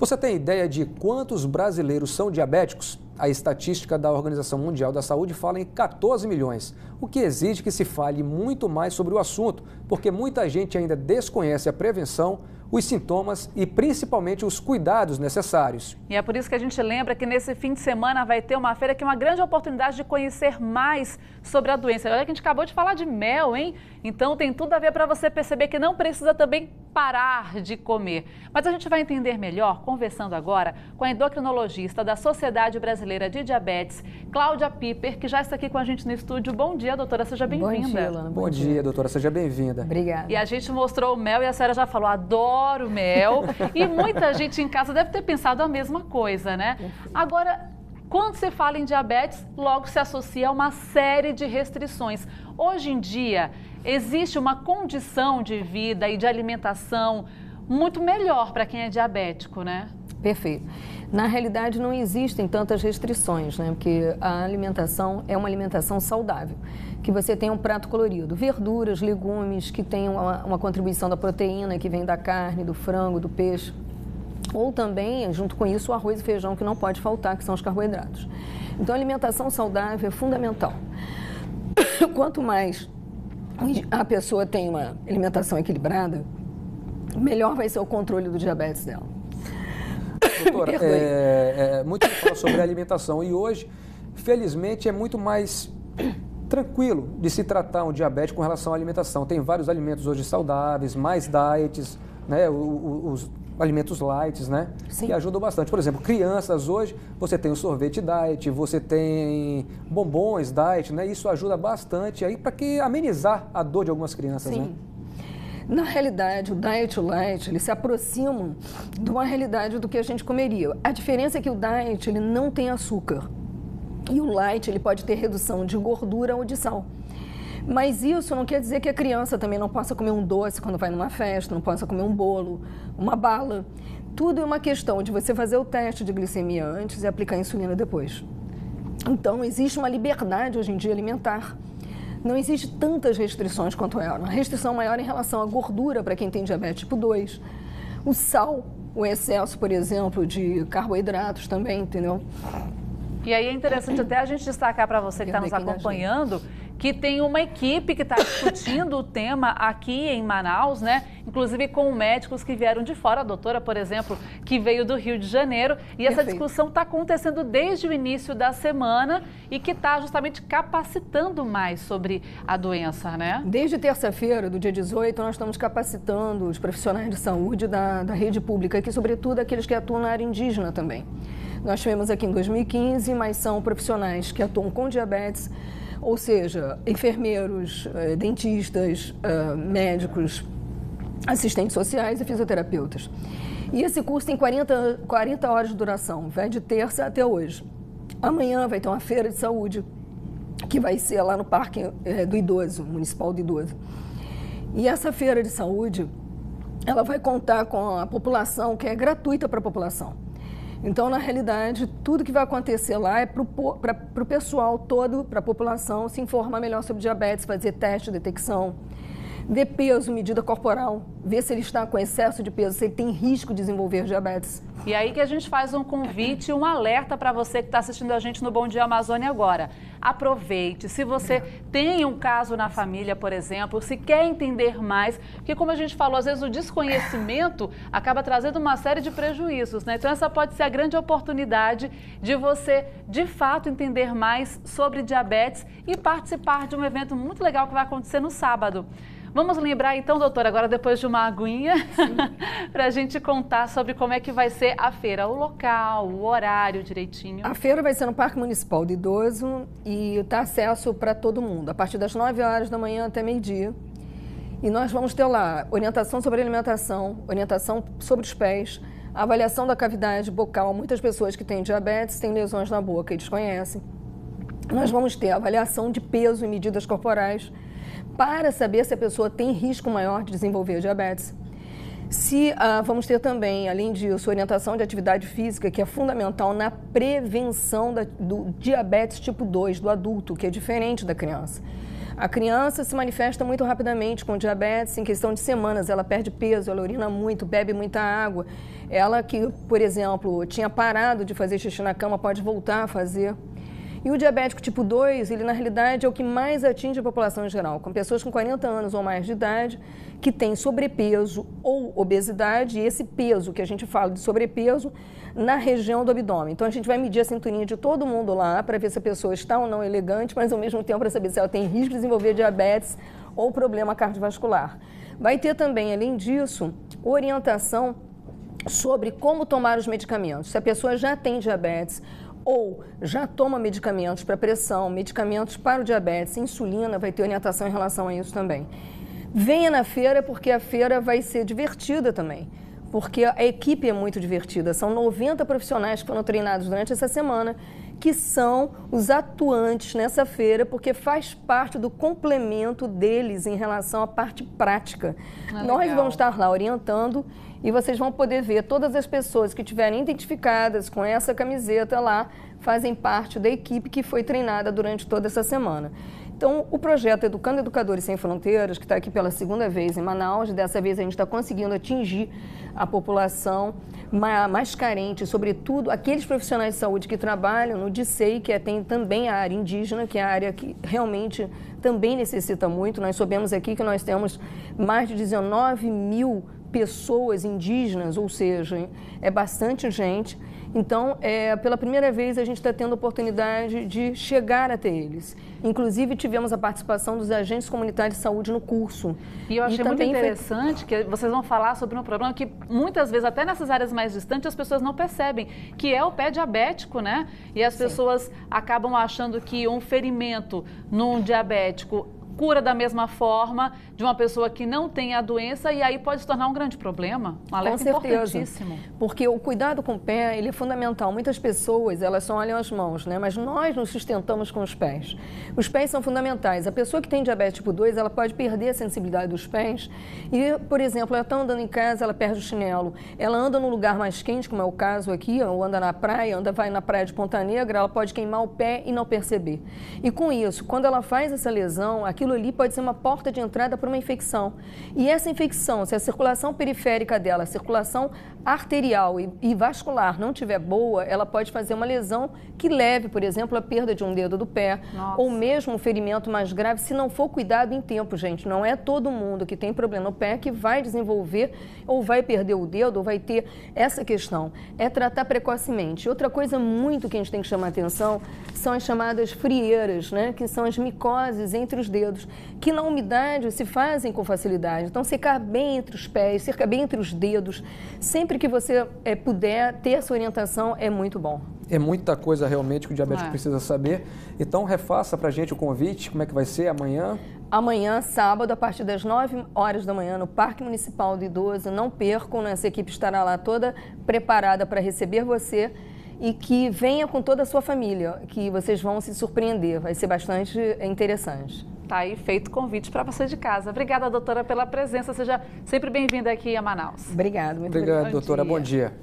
Você tem ideia de quantos brasileiros são diabéticos? A estatística da Organização Mundial da Saúde fala em 14 milhões, o que exige que se fale muito mais sobre o assunto, porque muita gente ainda desconhece a prevenção, os sintomas e principalmente os cuidados necessários. E é por isso que a gente lembra que nesse fim de semana vai ter uma feira que é uma grande oportunidade de conhecer mais sobre a doença. Olha que a gente acabou de falar de mel, hein? Então tem tudo a ver para você perceber que não precisa também parar de comer. Mas a gente vai entender melhor conversando agora com a endocrinologista da Sociedade Brasileira de Diabetes, Cláudia Piper, que já está aqui com a gente no estúdio. Bom dia, doutora, seja bem-vinda. Bom dia, Alana. Bom dia, doutora, seja bem-vinda. Obrigada. E a gente mostrou o mel e a senhora já falou, adoro mel. E muita gente em casa deve ter pensado a mesma coisa, né? Agora, quando se fala em diabetes, logo se associa a uma série de restrições. Hoje em dia, existe uma condição de vida e de alimentação muito melhor para quem é diabético, né? Perfeito. Na realidade, não existem tantas restrições, né? Porque a alimentação é uma alimentação saudável, que você tem um prato colorido, verduras, legumes, que tem uma contribuição da proteína que vem da carne, do frango, do peixe. Ou também, junto com isso, o arroz e feijão, que não pode faltar, que são os carboidratos. Então, a alimentação saudável é fundamental. Quanto mais a pessoa tem uma alimentação equilibrada, melhor vai ser o controle do diabetes dela. Doutora, muito se fala sobre a alimentação e hoje, felizmente, é muito mais tranquilo de se tratar um diabético com relação à alimentação. Tem vários alimentos hoje saudáveis, mais diets, né, os alimentos light, né, Sim. que ajudam bastante. Por exemplo, crianças hoje, você tem o sorvete diet, você tem bombons diet, né, isso ajuda bastante aí para que amenizar a dor de algumas crianças, Sim. né? Na realidade, o diet e o light, eles se aproximam de uma realidade do que a gente comeria. A diferença é que o diet, ele não tem açúcar. E o light, ele pode ter redução de gordura ou de sal. Mas isso não quer dizer que a criança também não possa comer um doce quando vai numa festa, não possa comer um bolo, uma bala. Tudo é uma questão de você fazer o teste de glicemia antes e aplicar a insulina depois. Então, existe uma liberdade hoje em dia alimentar. Não existe tantas restrições quanto ela. Uma restrição maior em relação à gordura para quem tem diabetes tipo 2. O sal, o excesso, por exemplo, de carboidratos também, entendeu? E aí é interessante até a gente destacar para você que está nos acompanhando que tem uma equipe que está discutindo o tema aqui em Manaus, né? Inclusive com médicos que vieram de fora, a doutora, por exemplo, que veio do Rio de Janeiro. E essa discussão está acontecendo desde o início da semana e que está justamente capacitando mais sobre a doença, né? Desde terça-feira, do dia 18, nós estamos capacitando os profissionais de saúde da rede pública, e sobretudo aqueles que atuam na área indígena também. Nós tivemos aqui em 2015, mas são profissionais que atuam com diabetes, ou seja, enfermeiros, dentistas, médicos, assistentes sociais e fisioterapeutas. E esse curso tem 40 horas de duração, vai de terça até hoje. Amanhã vai ter uma feira de saúde, que vai ser lá no Parque do Idoso, Municipal do Idoso. E essa feira de saúde, ela vai contar com a população, que é gratuita para a população. Então, na realidade, tudo que vai acontecer lá é para o pessoal todo, para a população, se informar melhor sobre diabetes, fazer teste de detecção, ver peso, medida corporal, ver se ele está com excesso de peso, se ele tem risco de desenvolver diabetes. E aí que a gente faz um convite, um alerta para você que está assistindo a gente no Bom Dia Amazônia agora. Aproveite, se você tem um caso na família, por exemplo, se quer entender mais, porque como a gente falou, às vezes o desconhecimento acaba trazendo uma série de prejuízos, né? Então essa pode ser a grande oportunidade de você, de fato, entender mais sobre diabetes e participar de um evento muito legal que vai acontecer no sábado. Vamos lembrar então, doutora, agora depois de uma aguinha, para a gente contar sobre como é que vai ser a feira, o local, o horário direitinho. A feira vai ser no Parque Municipal do Idoso e está acesso para todo mundo, a partir das 9 horas da manhã até meio-dia. E nós vamos ter lá orientação sobre alimentação, orientação sobre os pés, avaliação da cavidade bucal. Muitas pessoas que têm diabetes têm lesões na boca e desconhecem. Nós vamos ter avaliação de peso e medidas corporais, para saber se a pessoa tem risco maior de desenvolver diabetes. Vamos ter também, além disso, orientação de atividade física, que é fundamental na prevenção do diabetes tipo 2, do adulto, que é diferente da criança. A criança se manifesta muito rapidamente com diabetes, em questão de semanas, ela perde peso, ela urina muito, bebe muita água. Ela que, por exemplo, tinha parado de fazer xixi na cama, pode voltar a fazer. E o diabético tipo 2, ele na realidade é o que mais atinge a população em geral, com pessoas com 40 anos ou mais de idade, que têm sobrepeso ou obesidade, e esse peso que a gente fala de sobrepeso na região do abdômen. Então a gente vai medir a cinturinha de todo mundo lá para ver se a pessoa está ou não elegante, mas ao mesmo tempo para saber se ela tem risco de desenvolver diabetes ou problema cardiovascular. Vai ter também, além disso, orientação sobre como tomar os medicamentos. Se a pessoa já tem diabetes ou já toma medicamentos para pressão, medicamentos para o diabetes, insulina, vai ter orientação em relação a isso também. Venha na feira, porque a feira vai ser divertida também, porque a equipe é muito divertida. São 90 profissionais que foram treinados durante essa semana, que são os atuantes nessa feira, porque faz parte do complemento deles em relação à parte prática. Nós vamos estar lá orientando e vocês vão poder ver todas as pessoas que estiverem identificadas com essa camiseta lá, fazem parte da equipe que foi treinada durante toda essa semana. Então, o projeto Educando Educadores Sem Fronteiras, que está aqui pela segunda vez em Manaus, dessa vez a gente está conseguindo atingir a população mais carente, sobretudo aqueles profissionais de saúde que trabalham no DICEI, que tem também a área indígena, que é a área que realmente também necessita muito. Nós soubemos aqui que nós temos mais de 19 mil pessoas indígenas, ou seja, é bastante gente. Então, pela primeira vez, a gente está tendo a oportunidade de chegar até eles. Inclusive, tivemos a participação dos agentes comunitários de saúde no curso. E eu achei muito interessante que vocês vão falar sobre um problema que muitas vezes, até nessas áreas mais distantes, as pessoas não percebem, que é o pé diabético, né? E as pessoas acabam achando que um ferimento num diabético cura da mesma forma de uma pessoa que não tem a doença, e aí pode se tornar um grande problema, um alerta importantíssimo. Porque o cuidado com o pé, ele é fundamental. Muitas pessoas, elas só olham as mãos, né? Mas nós nos sustentamos com os pés. Os pés são fundamentais. A pessoa que tem diabetes tipo 2, ela pode perder a sensibilidade dos pés e, por exemplo, ela está andando em casa, ela perde o chinelo. Ela anda num lugar mais quente, como é o caso aqui, ou anda na praia, vai na praia de Ponta Negra, ela pode queimar o pé e não perceber. E com isso, quando ela faz essa lesão, aquilo ali pode ser uma porta de entrada para uma infecção. E essa infecção, se a circulação periférica dela, a circulação arterial e vascular não estiver boa, ela pode fazer uma lesão que leve, por exemplo, à perda de um dedo do pé, ou mesmo um ferimento mais grave, se não for cuidado em tempo, gente. Não é todo mundo que tem problema no pé que vai desenvolver ou vai perder o dedo ou vai ter essa questão. É tratar precocemente. Outra coisa muito que a gente tem que chamar atenção são as chamadas frieiras, né? Que são as micoses entre os dedos, que na umidade se fazem com facilidade. Então, secar bem entre os pés, secar bem entre os dedos, sempre que você puder ter essa orientação, é muito bom. É muita coisa realmente que o diabético precisa saber. Então, refaça para a gente o convite, como é que vai ser amanhã? Amanhã, sábado, a partir das 9 horas da manhã, no Parque Municipal do Idoso. Não percam, essa equipe estará lá toda preparada para receber você. E que venha com toda a sua família, que vocês vão se surpreender, vai ser bastante interessante. Tá aí feito convite para você de casa. Obrigada, doutora, pela presença. Seja sempre bem-vinda aqui a Manaus. Obrigada. Muito obrigado, doutora. Bom dia.